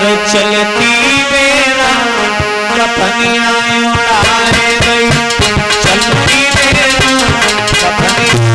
और चलती बेरा कफनिया उड़ाए गई, चलती बेरा कफनिया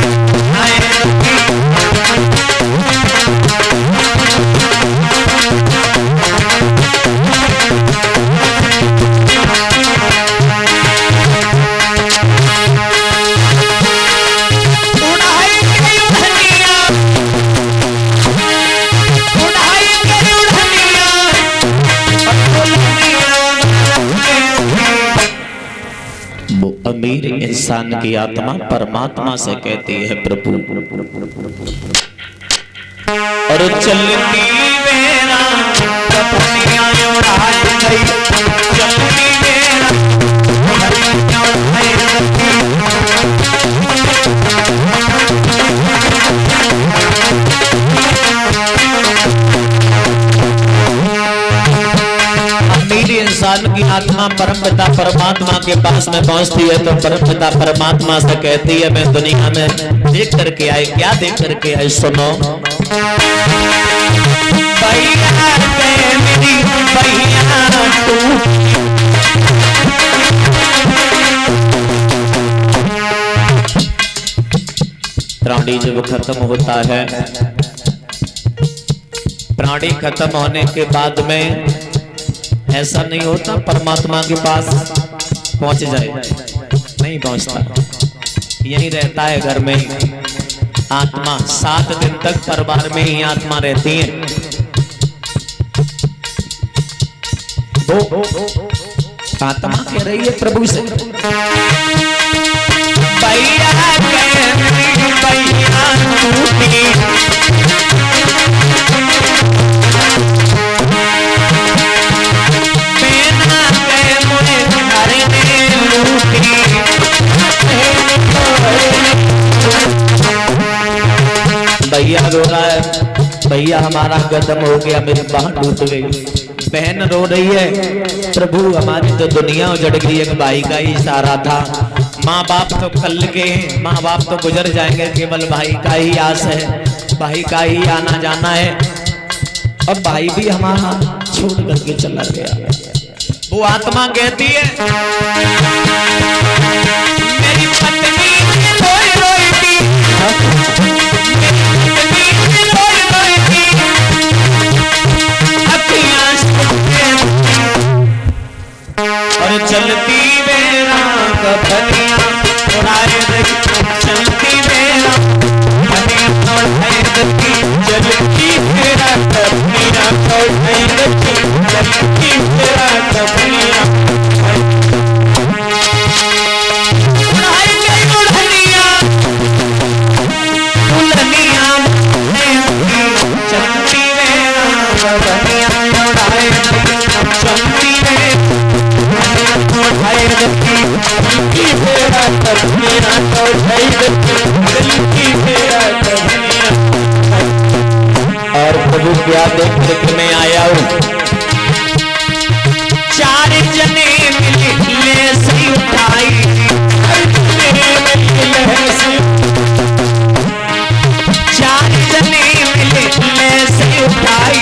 अमीर इंसान की आत्मा परमात्मा से कहती है प्रभु, और चलती बेरा कफनिया उड़ाए गई, चलती बेरा कफनिया उड़ाए गई। अमीर इंसान की आत्मा परम पिता परमात्मा के पास में पहुंचती है तो परम पिता परमात्मा से कहती है मैं दुनिया में देख करके आई, क्या देख करके आई सुनो। प्राणी जब खत्म होता है, प्राणी खत्म होने के बाद में ऐसा नहीं होता परमात्मा के पास पहुंच जाए, नहीं पहुंचता, यही रहता है घर में ही। आत्मा 7 दिन तक परिवार में ही आत्मा रहती है। वो आत्मा कह रही है प्रभु से, भैया भैया रो रहा है, भैया हमारा कदम हो गया, मेरी बाह टूट गई। बहन रो रही है, प्रभु हमारी तो दुनिया उजड़ गई, एक भाई का ही सहारा था। माँ बाप तो कल के, माँ बाप तो गुजर जाएंगे, केवल भाई का ही आस है, भाई का ही आना जाना है। अब भाई भी हमारा छोड़ करके चला गया। वो आत्मा कहती है मेरी पत्नी रोई रोई थी, और चलती बेरा कफनिया उड़ाए गई, चलती बेरा कफनिया उड़ाए गई, चलती बेरा कफनिया उड़ाए गई, चलती बेरा कफनिया उड़ाए गई, उड़निया उड़निया चलती बेरा कफनिया उड़ाए गई, चलती और प्रभु क्या देख करके मैं आया हूँ। 4 जने मिले से उठाई, 4 जने मिले से उठाई,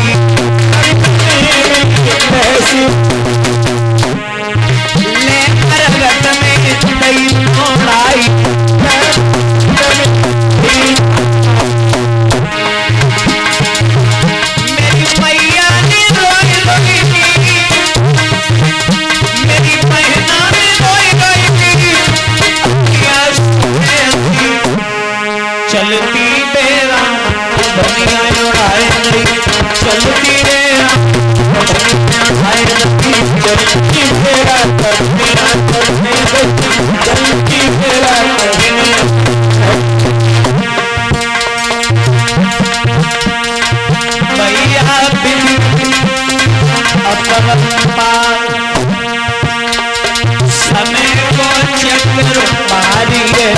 चलती बेरा कफनिया उड़ाए गई, चलती बेरा कफनिया उड़ाए गई, चलती बेरा कफनिया उड़ाए गई, चलती बेरा कफनिया भैया बिन अपरंपार समय को चक्र मारी है,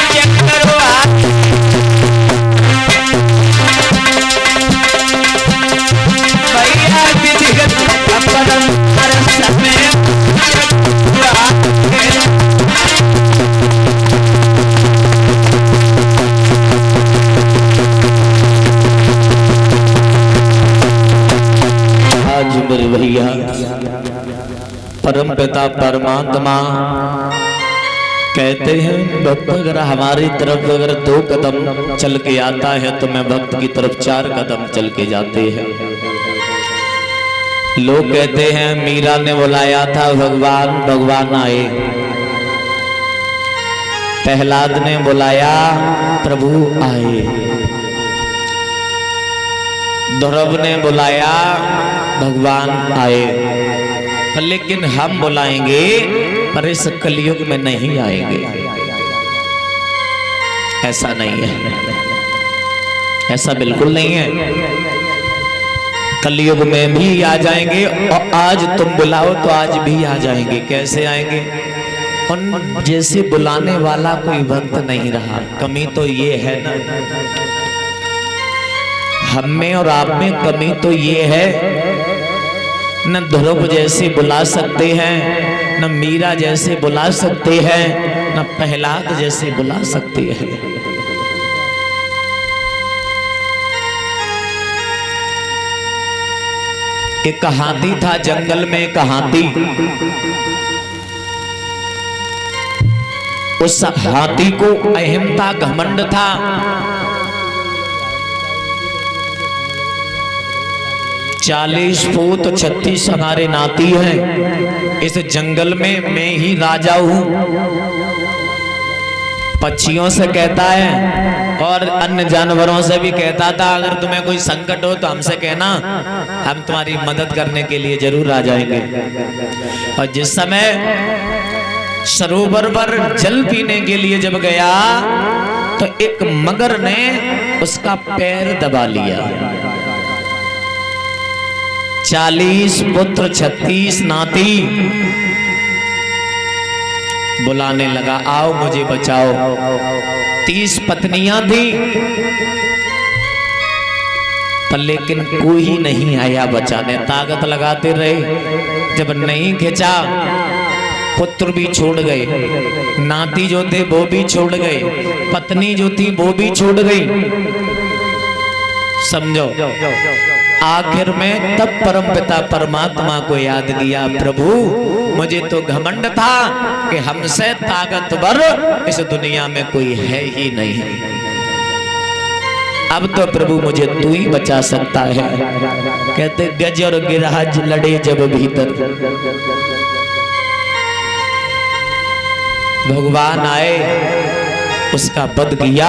चक्कर मेरे भैया परम पिता परमात्मा कहते हैं भक्त अगर हमारी तरफ अगर 2 कदम चल के आता है तो मैं भक्त की तरफ 4 कदम चल के जाते हैं। लोग कहते हैं मीरा ने बुलाया था भगवान, भगवान आए। प्रहलाद ने बुलाया, प्रभु आए। ध्रुव ने बुलाया, भगवान आए। लेकिन हम बुलाएंगे पर इस कलयुग में नहीं आएंगे। ऐसा नहीं है, ऐसा बिल्कुल नहीं है। कलयुग में भी आ जाएंगे और आज तुम बुलाओ तो आज भी आ जाएंगे। कैसे आएंगे? उन जैसे बुलाने वाला कोई भक्त नहीं रहा। कमी तो ये है ना, हम में और आप में कमी तो ये है, न ध्रुव जैसे बुला सकते हैं, न मीरा जैसे बुला सकते हैं, न प्रहलाद जैसे बुला सकते हैं। एक हाथी था जंगल में, एक हाथी। उस हाथी को अहंता घमंड था। चालीस फुट 36 हमारे नाती हैं। इस जंगल में मैं ही राजा हूं। पक्षियों से कहता है और अन्य जानवरों से भी कहता था अगर तुम्हें कोई संकट हो तो हमसे कहना, हम तुम्हारी मदद करने के लिए जरूर आ जाएंगे। और जिस समय सरोवर पर जल पीने के लिए जब गया तो एक मगर ने उसका पैर दबा लिया। 40 पुत्र 36 नाती बुलाने लगा, आओ मुझे बचाओ। 30 पत्नियां थी पर लेकिन कोई नहीं आया बचाने। ताकत लगाते रहे, जब नहीं खिंचा पुत्र भी छोड़ गए, नाती जो थे वो भी छोड़ गए, पत्नी जो थी वो भी छोड़ गई। समझो, आखिर में तब परमपिता परमात्मा को याद किया, प्रभु मुझे तो घमंड था कि हमसे ताकतवर इस दुनिया में कोई है ही नहीं। अब तो प्रभु मुझे तू ही बचा सकता है। कहते गज और गिरहज लड़े जब भीतर, भगवान आए, उसका वध किया